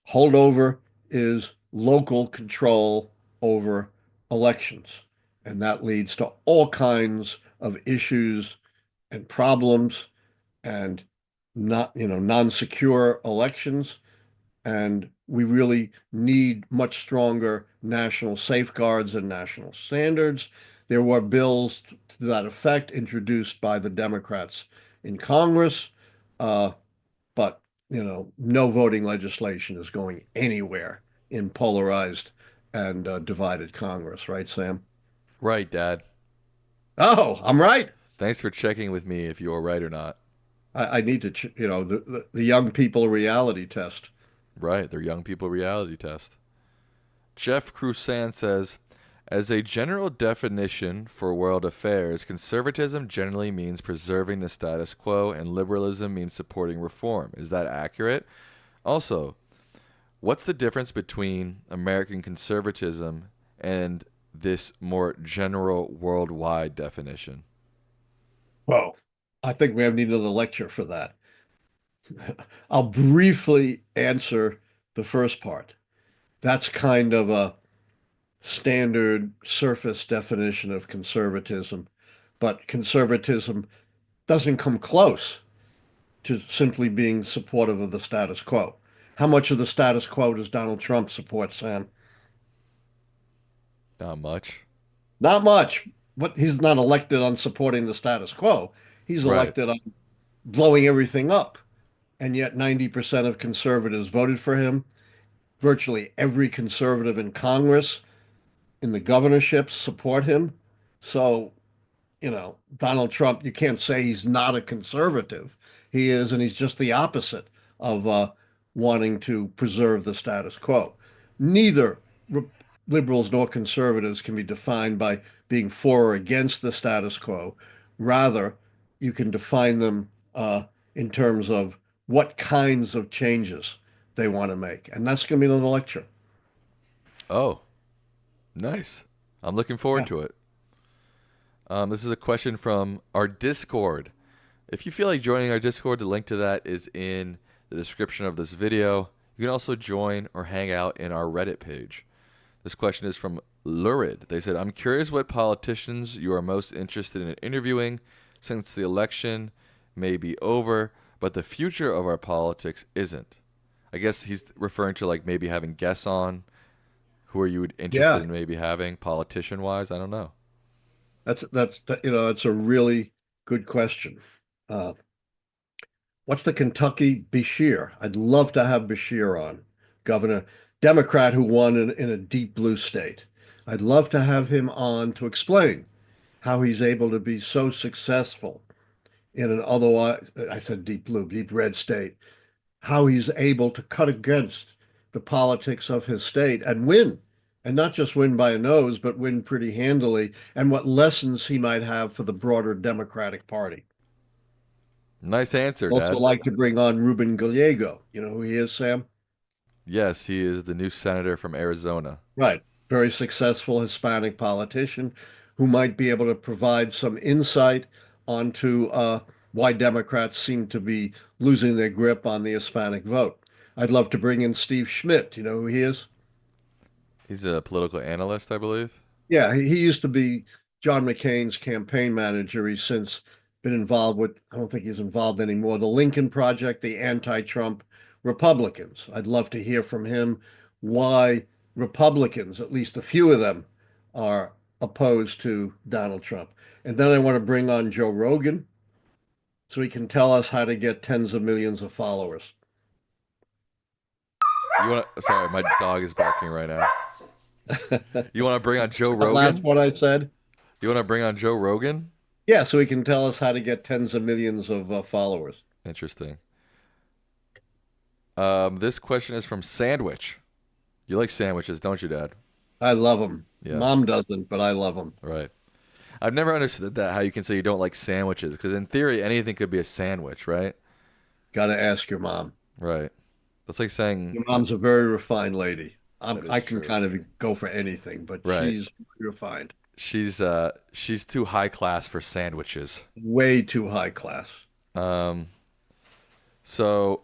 holdover is local control over elections. And that leads to all kinds of issues and problems and not, non-secure elections. And we really need much stronger national safeguards and national standards. There were bills to that effect introduced by the Democrats in Congress, uh, but no voting legislation is going anywhere in polarized and divided Congress, right, Sam? Right, Dad. Oh, I'm right. Thanks for checking with me if you were right or not. I need to, the young people reality test. Right, their young people reality test. Jeff Crusan says, "As a general definition for world affairs, conservatism generally means preserving the status quo and liberalism means supporting reform. Is that accurate? Also, what's the difference between American conservatism and this more general worldwide definition?" Whoa. I think we need another lecture for that. I'll briefly answer the first part. That's kind of a standard surface definition of conservatism, but conservatism doesn't come close to simply being supportive of the status quo. How much of the status quo does Donald Trump support, Sam? Not much. Not much, but he's not elected on supporting the status quo. He's Right. elected on blowing everything up. And yet 90% of conservatives voted for him. Virtually every conservative in Congress, in the governorships, support him. So Donald Trump, you can't say he's not a conservative. He is, and he's just the opposite of wanting to preserve the status quo. Neither liberals nor conservatives can be defined by being for or against the status quo. Rather, you can define them in terms of what kinds of changes they want to make. And that's going to be another lecture. Oh, nice. I'm looking forward Yeah. to it. This is a question from our Discord. If you feel like joining our Discord, the link to that is in the description of this video. You can also join or hang out in our Reddit page. This question is from Lurid. They said, I'm curious what politicians you are most interested in interviewing since the election may be over, but the future of our politics isn't. I guess he's referring to like maybe having guests on. Who are you interested Yeah, in maybe having politician wise? I don't know. that's a really good question. Uh, what's the Kentucky Bashir? I'd love to have Bashir on, governor, Democrat who won in a deep blue state. I'd love to have him on to explain how he's able to be so successful in an otherwise, I said deep blue, deep red state, how he's able to cut against the politics of his state and win. And not just win by a nose, but win pretty handily, and what lessons he might have for the broader Democratic Party. Nice answer, Also Dad. like to bring on Ruben Gallego. You know who he is, Sam? Yes, he is the new senator from Arizona. Right. Very successful Hispanic politician who might be able to provide some insight onto why Democrats seem to be losing their grip on the Hispanic vote. I'd love to bring in Steve Schmidt. You know who he is? He's a political analyst, I believe. Yeah, he used to be John McCain's campaign manager. He's since been involved with, I don't think he's involved anymore, the Lincoln Project, the anti-Trump Republicans. I'd love to hear from him why Republicans, at least a few of them, are opposed to Donald Trump. And then I want to bring on Joe Rogan so he can tell us how to get tens of millions of followers. You want to? Sorry, my dog is barking right now. You want to bring on Joe The last Rogan? one I said. You want to bring on Joe Rogan? Yeah, so he can tell us how to get tens of millions of followers. Interesting. This question is from Sandwich. You like sandwiches, don't you, Dad? I love them. Yeah, Mom doesn't, but I love them. right. I've never understood that, how you can say you don't like sandwiches, because in theory, anything could be a sandwich, right? Got to ask your mom. Right. That's like saying Your mom's a very refined lady. that is I can true. kind of go for anything, but Right. she's refined. She's too high class for sandwiches. Way too high class. Um, so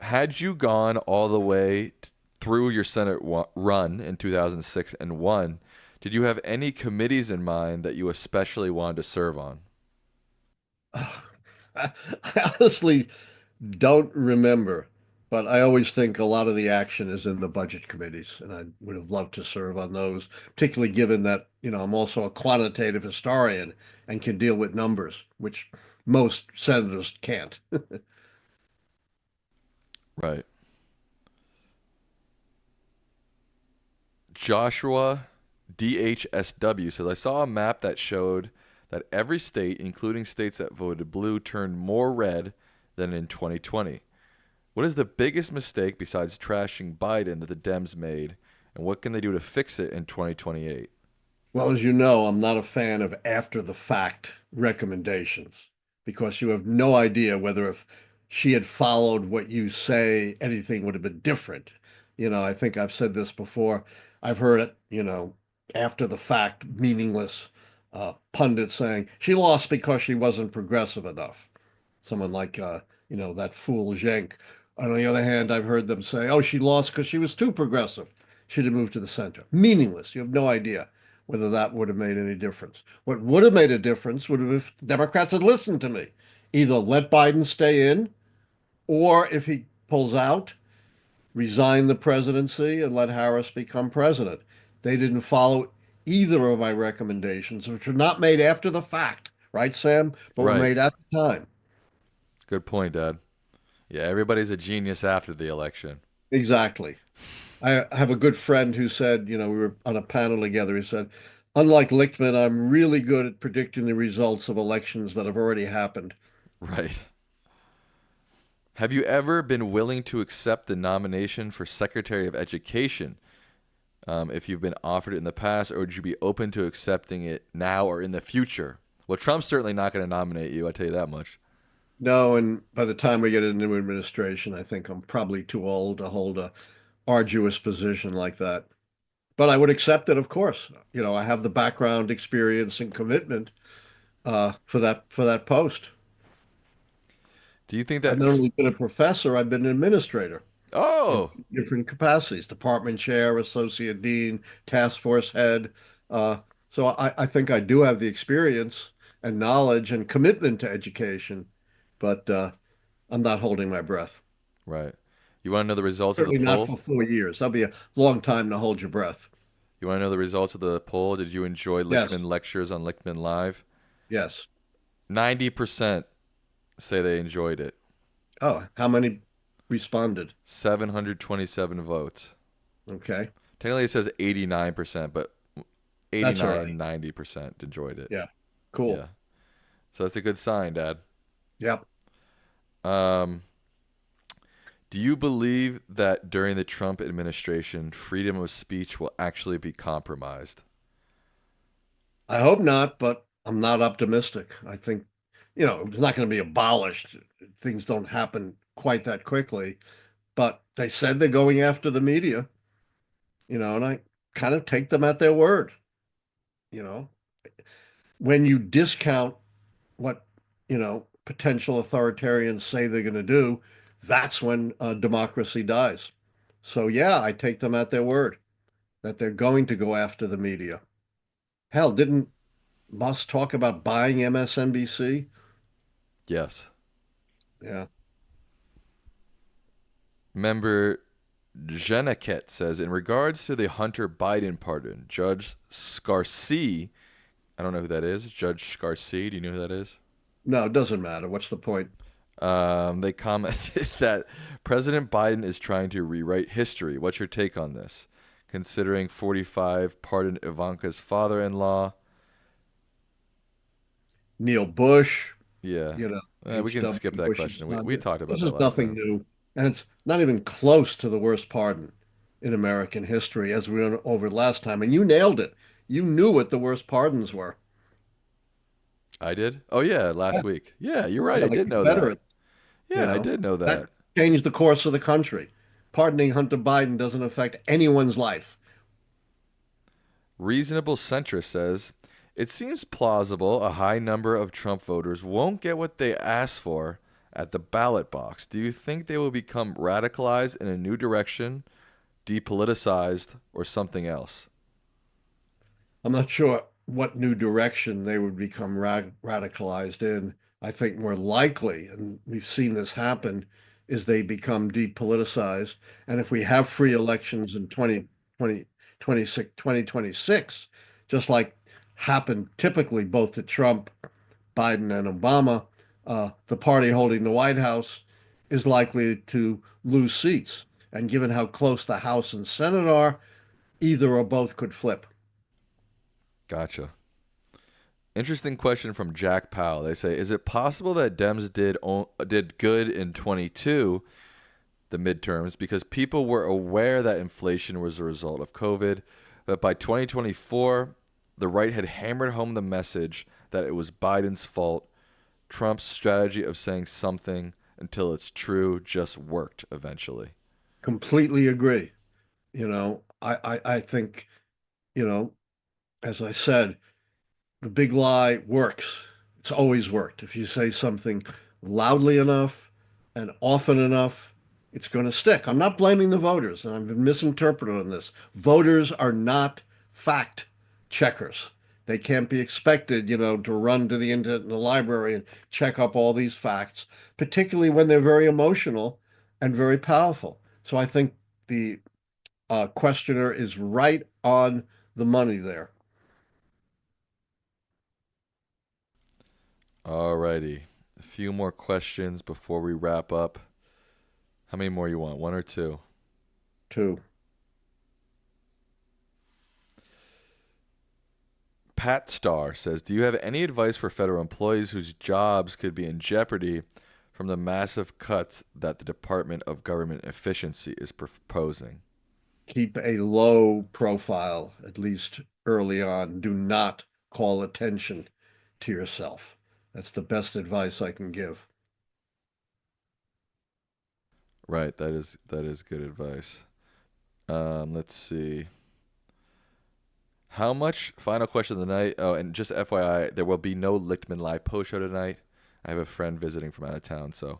had you gone all the way through your run in 2006 and won, did you have any committees in mind that you especially wanted to serve on? I honestly don't remember, but I always think a lot of the action is in the budget committees, and I would have loved to serve on those, particularly given that, I'm also a quantitative historian and can deal with numbers, which most senators can't. Right. Joshua DHSW says, I saw a map that showed that every state, including states that voted blue, turned more red than in 2020. What is the biggest mistake besides trashing Biden that the Dems made, and what can they do to fix it in 2028? Well, as you know, I'm not a fan of after the fact recommendations because you have no idea whether if she had followed what you say, anything would have been different. I think I've said this before. I've heard it, after the fact, meaningless pundits saying she lost because she wasn't progressive enough. Someone like, that fool Cenk. On the other hand, I've heard them say, oh, she lost because she was too progressive. She'd have moved to the center. Meaningless. You have no idea whether that would have made any difference. What would have made a difference would have if the Democrats had listened to me. Either let Biden stay in, or if he pulls out, resign the presidency and let Harris become president. They didn't follow either of my recommendations, which were not made after the fact, right, Sam? But were Right. made at the time. Good point, Dad. Yeah, everybody's a genius after the election. Exactly. I have a good friend who said, we were on a panel together. He said, unlike Lichtman, I'm really good at predicting the results of elections that have already happened. Right. Have you ever been willing to accept the nomination for Secretary of Education if you've been offered it in the past, or would you be open to accepting it now or in the future? Well, Trump's certainly not going to nominate you, I tell you that much. No, and by the time we get a new administration, I think I'm probably too old to hold a arduous position like that. But I would accept it, of course. I have the background experience and commitment for that post. Do you think I've that? not only been a professor, I've been an administrator in Oh, different capacities, department chair, associate dean, task force head. Uh, so I think I do have the experience and knowledge and commitment to education, but I'm not holding my breath. right. You want to know the results of the Certainly not poll? for 4 years. That'll be a long time to hold your breath. You want to know the results of the poll? Did you enjoy Yes, Lichtman lectures on Lichtman Live? yes. 90% say they enjoyed it. Oh, how many responded? 727 votes. Okay, Technically it says 89%, but that's all 89, right. 90% enjoyed it. Yeah, cool. Yeah. So that's a good sign, Dad. Yep. Um, do you believe that during the Trump administration, freedom of speech will actually be compromised? I hope not, but I'm not optimistic. I think, it's not going to be abolished. Things don't happen quite that quickly, but they said they're going after the media, and I kind of take them at their word. You know, when you discount what, potential authoritarians say they're going to do, that's when democracy dies. So, yeah, I take them at their word that they're going to go after the media. Hell, didn't Musk talk about buying MSNBC? Yes. Yeah. Member Jeniket says, in regards to the Hunter Biden pardon, Judge Scarcy, I don't know who that is. Judge Scarcy, do you know who that is? No, it doesn't matter. What's the point? They commented that President Biden is trying to rewrite history. What's your take on this? Considering 45 pardoned Ivanka's father in law. Neil Bush, Yeah. We can skip H.W. that Bush's question. We son. talked about This that is last nothing time. new, and it's not even close to the worst pardon in American history, as we went over last time. And you nailed it. You knew what the worst pardons were. I did? Oh, yeah, last Yeah, week. Yeah, you're right. yeah, I like did know that. Confederate, you Yeah, I know. did know That that. changed the course of the country. Pardoning Hunter Biden doesn't affect anyone's life. Reasonable Centrist says, it seems plausible a high number of Trump voters won't get what they asked for at the ballot box. Do you think they will become radicalized in a new direction, depoliticized, or something else? I'm not sure what new direction they would become radicalized in. I think more likely, and we've seen this happen, is they become depoliticized. And if we have free elections in 2026, just like happened typically both to Trump, Biden, and Obama, the party holding the White House is likely to lose seats. And given how close the House and Senate are, either or both could flip. Gotcha. Interesting question from Jack Powell. They say, is it possible that Dems did good in 22, the midterms, because people were aware that inflation was a result of COVID, but by 2024, the right had hammered home the message that it was Biden's fault. Trump's strategy of saying something until it's true just worked eventually. Completely agree. I think, you know, as I said, the big lie works. It's always worked. If you say something loudly enough and often enough, it's going to stick. I'm not blaming the voters, and I've been misinterpreted on this. Voters are not fact checkers. They can't be expected, to run to the internet and the library and check up all these facts, particularly when they're very emotional and very powerful. So I think the questioner is right on the money there. Alrighty. A few more questions before we wrap up. How many more you want? One or two? Too. Pat Starr says, do you have any advice for federal employees whose jobs could be in jeopardy from the massive cuts that the Department of Government Efficiency is proposing? Keep a low profile, at least early on. Do not call attention to yourself. That's the best advice I can give. Right, that is good advice. Let's see. How much? Final question of the night. Oh, and just FYI, there will be no Lichtman live post show tonight. I have a friend visiting from out of town, so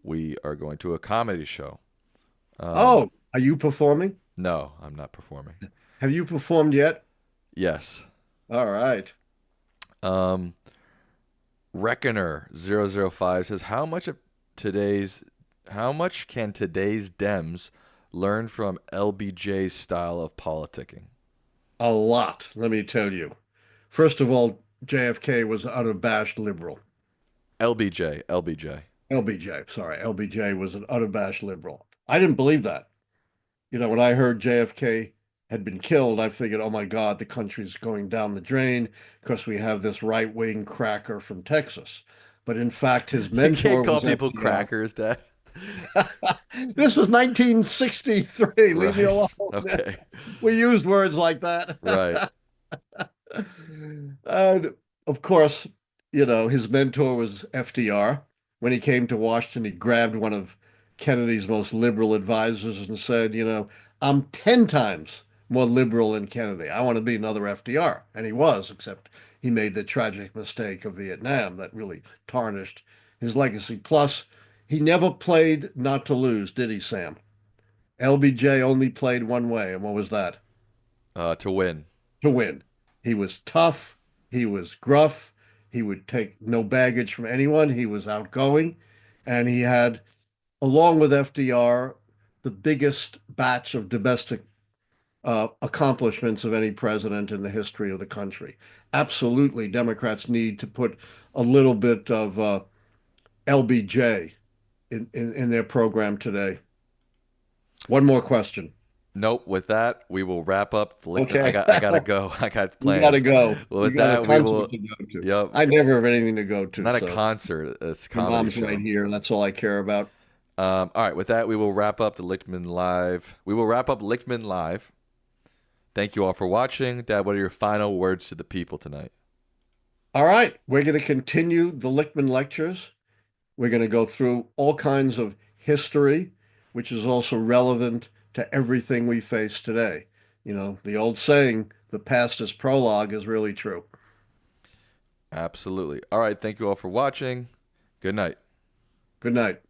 we are going to a comedy show. Um, Oh, are you performing? no, I'm not performing. Have you performed yet? Yes. All right. Um, Reckoner 005 says, today's, how much can today's Dems learn from LBJ's style of politicking? A lot, let me tell you. First of all, JFK was an unabashed liberal. LBJ. LBJ, sorry, LBJ was an unabashed liberal. I didn't believe that. When I heard JFK had been killed, I figured, oh my God, the country's going down the drain because we have this right-wing cracker from Texas. But in fact, his You can't mentor call was people FDR. crackers, Dad. This was 1963. Leave me Right. alone. Okay. We used words like that. Right. And of course, his mentor was FDR. When he came to Washington, he grabbed one of Kennedy's most liberal advisors and said, I'm 10 times more liberal than Kennedy. I want to be another FDR. And he was, except he made the tragic mistake of Vietnam that really tarnished his legacy. Plus, he never played not to lose, did he, Sam? LBJ only played one way, and what was that? To win. To win. He was tough, he was gruff, he would take no baggage from anyone, he was outgoing, and he had, along with FDR, the biggest batch of domestic accomplishments of any president in the history of the country. Absolutely, Democrats need to put a little bit of LBJ in their program today. One more question. Nope. With that, we will wrap up the Lichtman. Okay. I gotta go. I got You got to plans. go. Well, You with got a that, we concert will. to go to. Yep. I never have anything to go to, Not a so concert. It's a your comedy mom's right show. here. That's all I care about. All right. With that, we will wrap up the Lichtman Live. We will wrap up Lichtman Live. Thank you all for watching. Dad, what are your final words to the people tonight? All right, we're going to continue the Lichtman lectures. We're going to go through all kinds of history, which is also relevant to everything we face today. The old saying, the past is prologue, is really true. Absolutely. All right. Thank you all for watching. Good night. Good night.